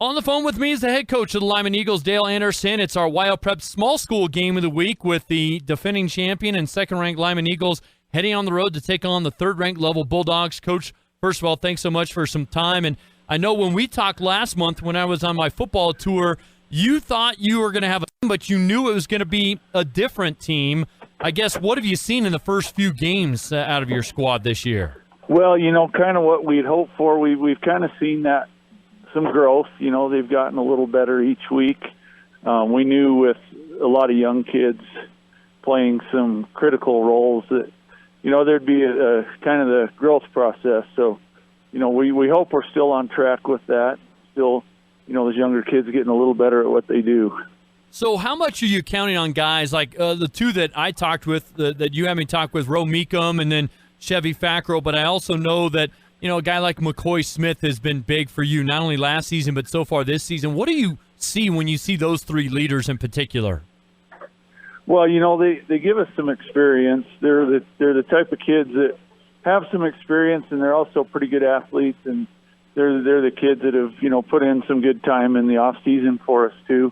On the phone with me is the head coach of the Lyman Eagles, Dale Anderson. It's our Wyopreps small school game of the week with the defending champion and second-ranked Lyman Eagles heading on the road to take on the third-ranked Lovell Bulldogs. Coach, first of all, thanks so much for some time. And I know when we talked last month when I was on my football tour, you thought you were going to have a team, but you knew it was going to be a different team. I guess, what have you seen in the first few games out of your squad this year? Well, kind of what we'd hoped for. We've kind of seen that some growth. They've gotten a little better each week. We knew with a lot of young kids playing some critical roles that, there'd be a kind of the growth process. So, we hope we're still on track with that. Still, those younger kids getting a little better at what they do. So how much are you counting on guys like the two that I talked with, that you had me talk with, Ro Meekum and then Chevy Fackrell, but I also know that, a guy like McCoy Smith has been big for you, not only last season, but so far this season. What do you see when you see those three leaders in particular? Well, they give us some experience. They're the type of kids that have some experience, and they're also pretty good athletes, and they're the kids that have, put in some good time in the off season for us too.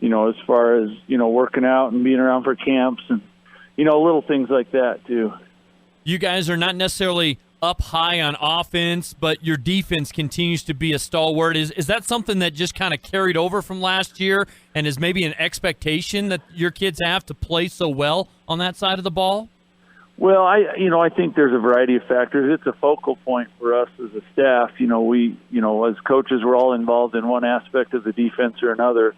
As far as, working out and being around for camps and, little things like that too. You guys are not necessarily up high on offense, but your defense continues to be a stalwart. Is that something that just kind of carried over from last year and is maybe an expectation that your kids have to play so well on that side of the ball? Well, I think there's a variety of factors. It's a focal point for us as a staff. We, as coaches, we're all involved in one aspect of the defense or another.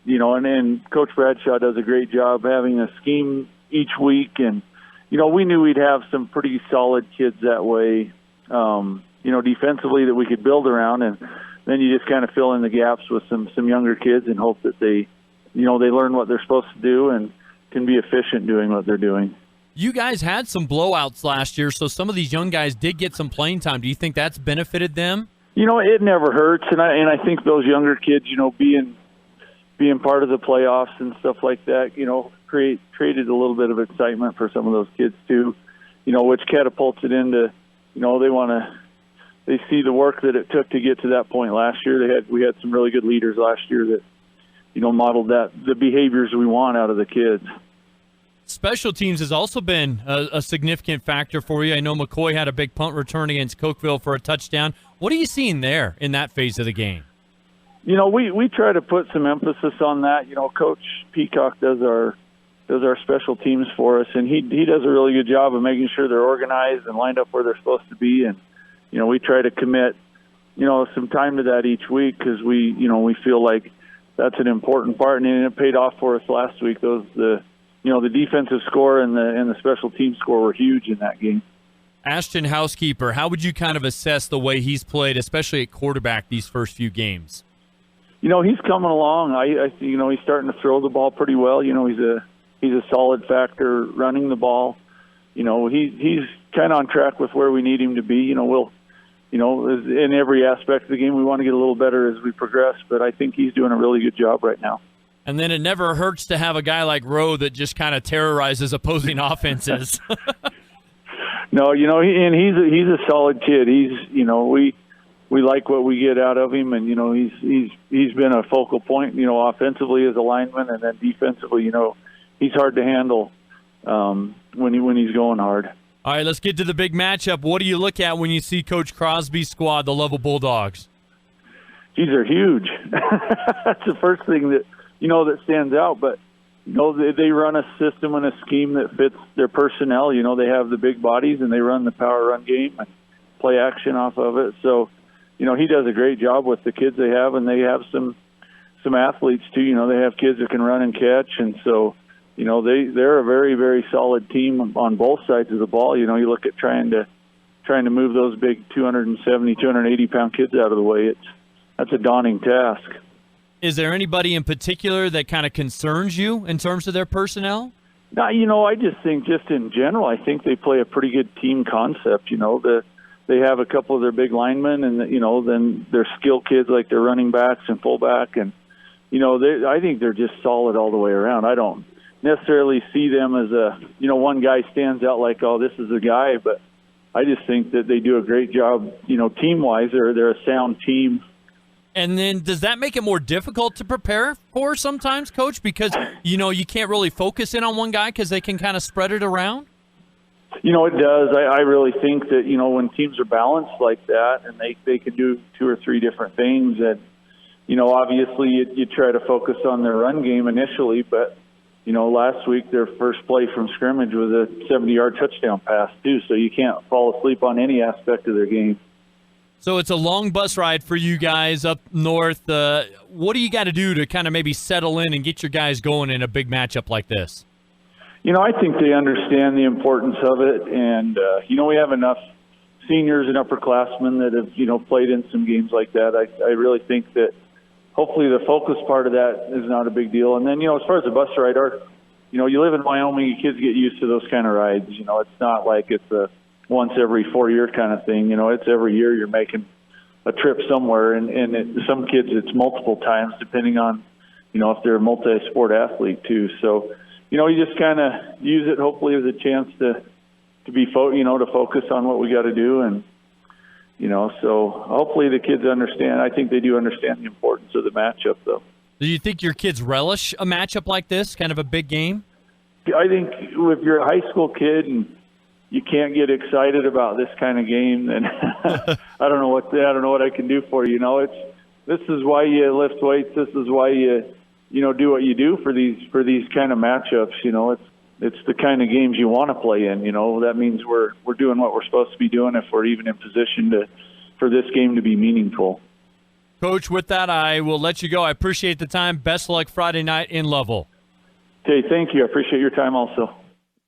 And Coach Bradshaw does a great job having a scheme each week. And, we knew we'd have some pretty solid kids that way, defensively that we could build around. And then you just kind of fill in the gaps with some younger kids and hope that they learn what they're supposed to do and can be efficient doing what they're doing. You guys had some blowouts last year, so some of these young guys did get some playing time. Do you think that's benefited them? It never hurts. And I think those younger kids, being part of the playoffs and stuff like that, created a little bit of excitement for some of those kids too, which catapults it into, they see the work that it took to get to that point last year. We had some really good leaders last year that, modeled the behaviors we want out of the kids. Special teams has also been a significant factor for you. I know McCoy had a big punt return against Cokeville for a touchdown. What are you seeing there in that phase of the game? We try to put some emphasis on that. Coach Peacock does our special teams for us, and he does a really good job of making sure they're organized and lined up where they're supposed to be. And we try to commit some time to that each week because we feel like that's an important part, and it paid off for us last week. The defensive score and the special team score were huge in that game. Ashton Housekeeper, how would you kind of assess the way he's played, especially at quarterback these first few games? He's coming along. I he's starting to throw the ball pretty well. He's a solid factor running the ball. He's kind of on track with where we need him to be. We'll, in every aspect of the game, we want to get a little better as we progress, but I think he's doing a really good job right now. And then it never hurts to have a guy like Rowe that just kind of terrorizes opposing offenses. No, he's a solid kid. We like what we get out of him, and he's been a focal point. Offensively as a lineman, and then defensively, he's hard to handle when he's going hard. All right, let's get to the big matchup. What do you look at when you see Coach Crosby's squad, the Lovell Bulldogs? These are huge. That's the first thing that stands out. But they run a system and a scheme that fits their personnel. They have the big bodies and they run the power run game and play action off of it. So, he does a great job with the kids they have, and they have some athletes too. They have kids that can run and catch, and so they're a very, very solid team on both sides of the ball. You look at trying to move those big 270, 280-pound kids out of the way. That's a daunting task. Is there anybody in particular that kind of concerns you in terms of their personnel? No, I just think just in general, I think they play a pretty good team concept. They have a couple of their big linemen, and then their skill kids like their running backs and fullback, and I think they're just solid all the way around. I don't necessarily see them as one guy stands out like, oh, this is a guy, but I just think that they do a great job, team-wise. They're a sound team, And then does that make it more difficult to prepare for sometimes, Coach? Because, you can't really focus in on one guy because they can kind of spread it around? It does. I really think that, when teams are balanced like that and they can do 2 or 3 different things, and, obviously you try to focus on their run game initially, but, last week their first play from scrimmage was a 70-yard touchdown pass too, so you can't fall asleep on any aspect of their game. So it's a long bus ride for you guys up north. What do you got to do to kind of maybe settle in and get your guys going in a big matchup like this? I think they understand the importance of it, and, we have enough seniors and upperclassmen that have, played in some games like that. I really think that hopefully the focus part of that is not a big deal. And then, as far as the bus ride, you live in Wyoming, your kids get used to those kind of rides. It's not like it's a once every 4-year kind of thing. It's every year you're making a trip somewhere, and some kids it's multiple times depending on, if they're a multi-sport athlete too. So, you just kind of use it hopefully as a chance to focus on what we got to do, and so hopefully the kids understand. I think they do understand the importance of the matchup, though. Do you think your kids relish a matchup like this, kind of a big game? I think if you're a high school kid and you can't get excited about this kind of game, then I don't know what I can do for you. This is why you lift weights. This is why you do what you do for these kind of matchups. It's the kind of games you want to play in. That means we're doing what we're supposed to be doing if we're even in position for this game to be meaningful. Coach, with that, I will let you go. I appreciate the time. Best of luck Friday night in Lovell. Okay, thank you. I appreciate your time also.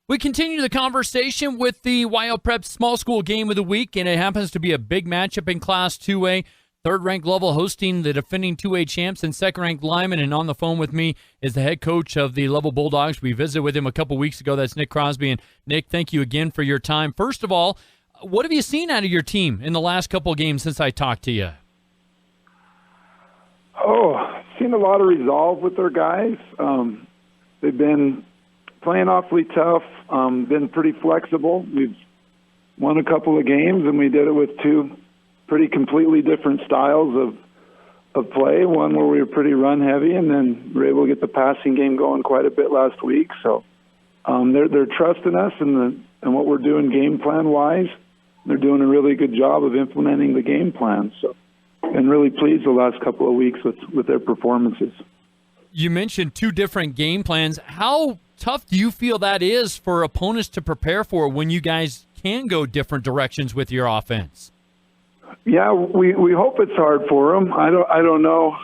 We continue the conversation with the Wyopreps Small School Game of the Week, and it happens to be a big matchup in Class 2A. Third-ranked Lovell hosting the defending 2A champs and second-ranked Lyman. And on the phone with me is the head coach of the Lovell Bulldogs. We visited with him a couple weeks ago. That's Nicc Crosby. And, Nick, thank you again for your time. First of all, what have you seen out of your team in the last couple of games since I talked to you? Seen a lot of resolve with their guys. They've been playing awfully tough, been pretty flexible. We've won a couple of games, and we did it with 2 pretty completely different styles of play. One where we were pretty run heavy, and then we were able to get the passing game going quite a bit last week. So they're trusting us and what we're doing game plan wise. They're doing a really good job of implementing the game plan. So been really pleased the last couple of weeks with their performances. You mentioned 2 different game plans. How tough do you feel that is for opponents to prepare for when you guys can go different directions with your offense? Yeah, we hope it's hard for them. I don't know.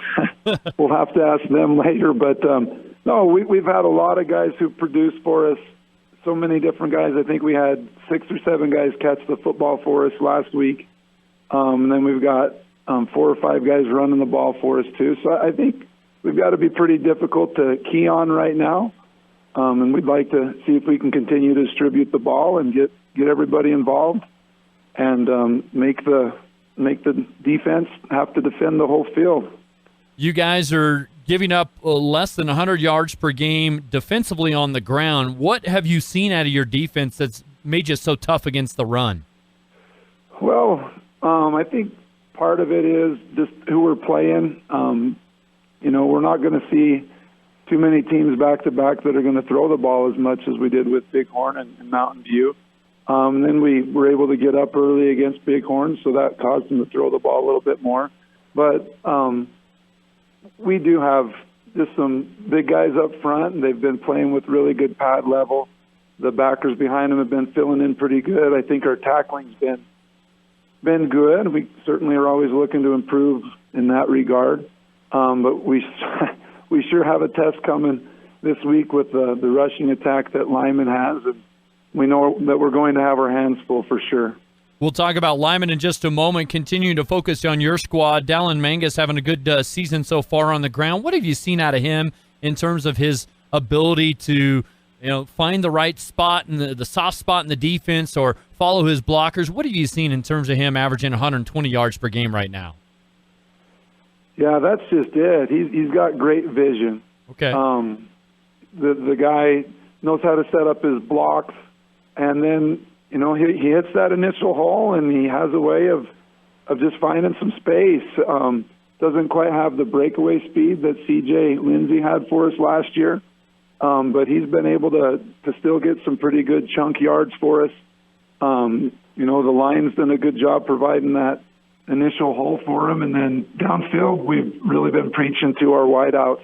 We'll have to ask them later. But no, we've had a lot of guys who produced for us. So many different guys. I think we had 6 or 7 guys catch the football for us last week, and then we've got 4 or 5 guys running the ball for us too. So I think we've got to be pretty difficult to key on right now, and we'd like to see if we can continue to distribute the ball and get everybody involved, and make the defense have to defend the whole field. You guys are giving up less than 100 yards per game defensively on the ground. What have you seen out of your defense that's made you so tough against the run? Well, I think part of it is just who we're playing. We're not going to see too many teams back-to-back that are going to throw the ball as much as we did with Bighorn and Mountain View. Then we were able to get up early against Bighorn, so that caused them to throw the ball a little bit more. But we do have just some big guys up front, and they've been playing with really good pad level. The backers behind them have been filling in pretty good. I think our tackling's been good. We certainly are always looking to improve in that regard. But we sure have a test coming this week with the rushing attack that Lyman has, and we know that we're going to have our hands full for sure. We'll talk about Lyman in just a moment. Continuing to focus on your squad, Dalain Mangus having a good season so far on the ground. What have you seen out of him in terms of his ability to find the right spot and the soft spot in the defense or follow his blockers? What have you seen in terms of him averaging 120 yards per game right now? Yeah, that's just it. He's got great vision. Okay. The guy knows how to set up his blocks, and then he hits that initial hole, and he has a way of just finding some space. doesn't quite have the breakaway speed that C.J. Lindsey had for us last year, but he's been able to still get some pretty good chunk yards for us. The line's done a good job providing that initial hole for him, and then downfield, we've really been preaching to our wideouts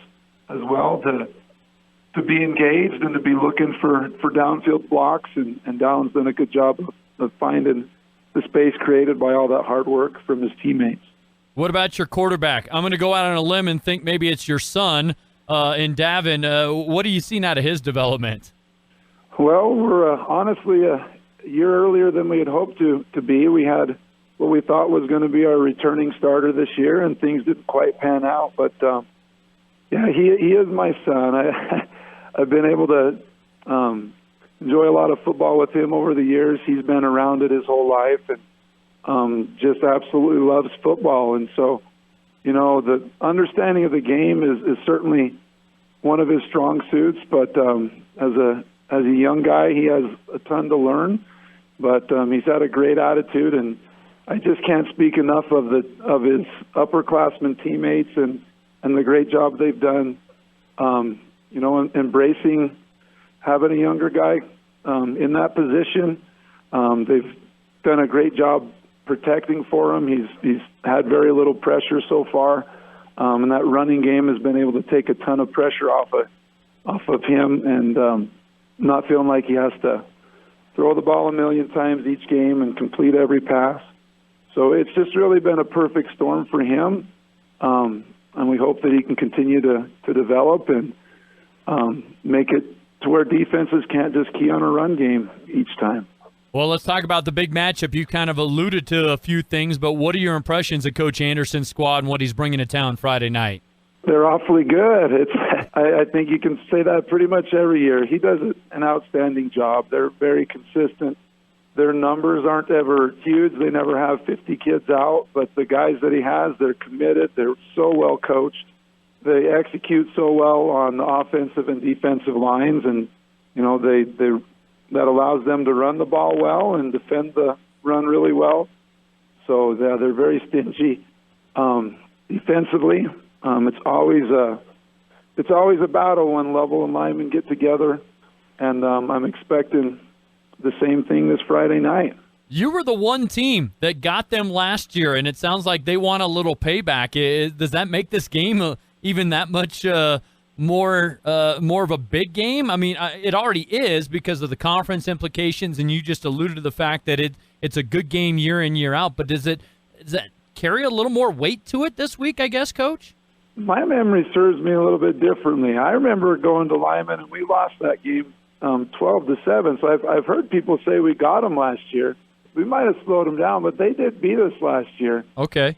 as well to be engaged and to be looking for downfield blocks, and Dalin's done a good job of finding the space created by all that hard work from his teammates. What about your quarterback? I'm going to go out on a limb and think maybe it's your son in Davin. What are you seeing out of his development? Well, we're honestly a year earlier than we had hoped to be. We had what we thought was going to be our returning starter this year, and things didn't quite pan out. But, he is my son. I've been able to enjoy a lot of football with him over the years. He's been around it his whole life and just absolutely loves football. And so, the understanding of the game is certainly one of his strong suits. But as a young guy, he has a ton to learn. But he's had a great attitude, and I just can't speak enough of his upperclassmen teammates and the great job they've done. Embracing having a younger guy in that position. They've done a great job protecting for him. He's had very little pressure so far, and that running game has been able to take a ton of pressure off of him, and not feeling like he has to throw the ball a million times each game and complete every pass. So it's just really been a perfect storm for him, and we hope that he can continue to develop and make it to where defenses can't just key on a run game each time. Well, let's talk about the big matchup. You kind of alluded to a few things, but what are your impressions of Coach Anderson's squad and what he's bringing to town Friday night? They're awfully good. I think you can say that pretty much every year. He does an outstanding job. They're very consistent. Their numbers aren't ever huge. They never have 50 kids out, but the guys that he has, they're committed. They're so well coached. They execute so well on the offensive and defensive lines, and that allows them to run the ball well and defend the run really well. So they're very stingy defensively. It's always a battle when Lovell and Lyman get together, and I'm expecting the same thing this Friday night. You were the one team that got them last year, and it sounds like they want a little payback. Does that make this game even that much more of a big game? I mean, it already is because of the conference implications, and you just alluded to the fact that it's a good game year in, year out. But does that carry a little more weight to it this week, I guess, Coach? My memory serves me a little bit differently. I remember going to Lyman, and we lost that game 12-7. So I've heard people say we got them last year. We might have slowed them down, but they did beat us last year. Okay.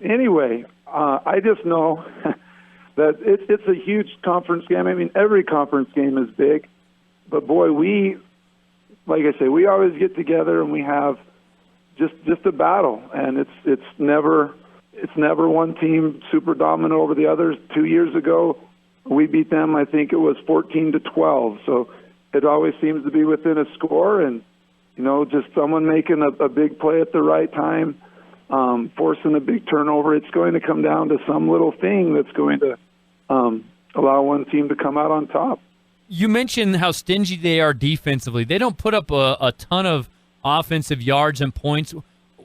Anyway, I just know that it's a huge conference game. I mean, every conference game is big. But, boy, like I say, we always get together and we have just a battle. And it's never one team super dominant over the others. 2 years ago, we beat them, I think it was 14-12. So it always seems to be within a score, and, just someone making a big play at the right time, forcing a big turnover. It's going to come down to some little thing that's going to allow one team to come out on top. You mentioned how stingy they are defensively. They don't put up a ton of offensive yards and points.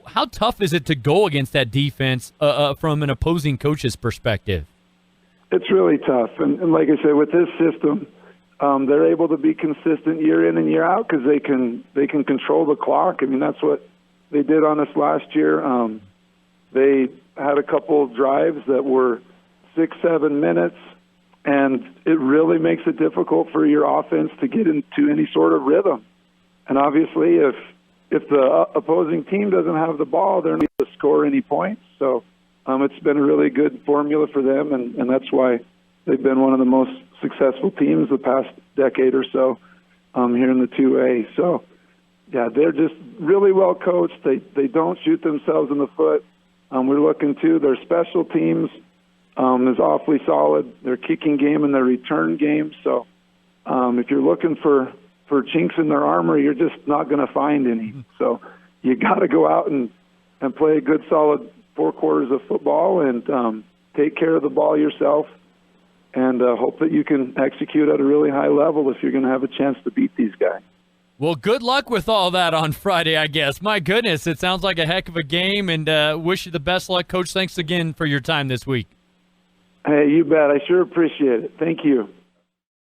How tough is it to go against that defense from an opposing coach's perspective? It's really tough. And like I said, with this system, they're able to be consistent year in and year out because they can control the clock. I mean, that's what they did on us last year. They had a couple of drives that were 6-7 minutes, and it really makes it difficult for your offense to get into any sort of rhythm. And obviously, if the opposing team doesn't have the ball, they're not able to score any points. So it's been a really good formula for them, and that's why they've been one of the most successful teams the past decade or so here in the 2A. So, yeah, they're just really well coached. They don't shoot themselves in the foot. We're looking to their special teams is awfully solid. Their kicking game and their return game. So if you're looking for chinks in their armor, you're just not going to find any. So you got to go out and play a good, solid 4 quarters of football and take care of the ball yourself, and hope that you can execute at a really high level if you're going to have a chance to beat these guys. Well, good luck with all that on Friday, I guess. My goodness, it sounds like a heck of a game, and wish you the best luck. Coach, thanks again for your time this week. Hey, you bet. I sure appreciate it. Thank you.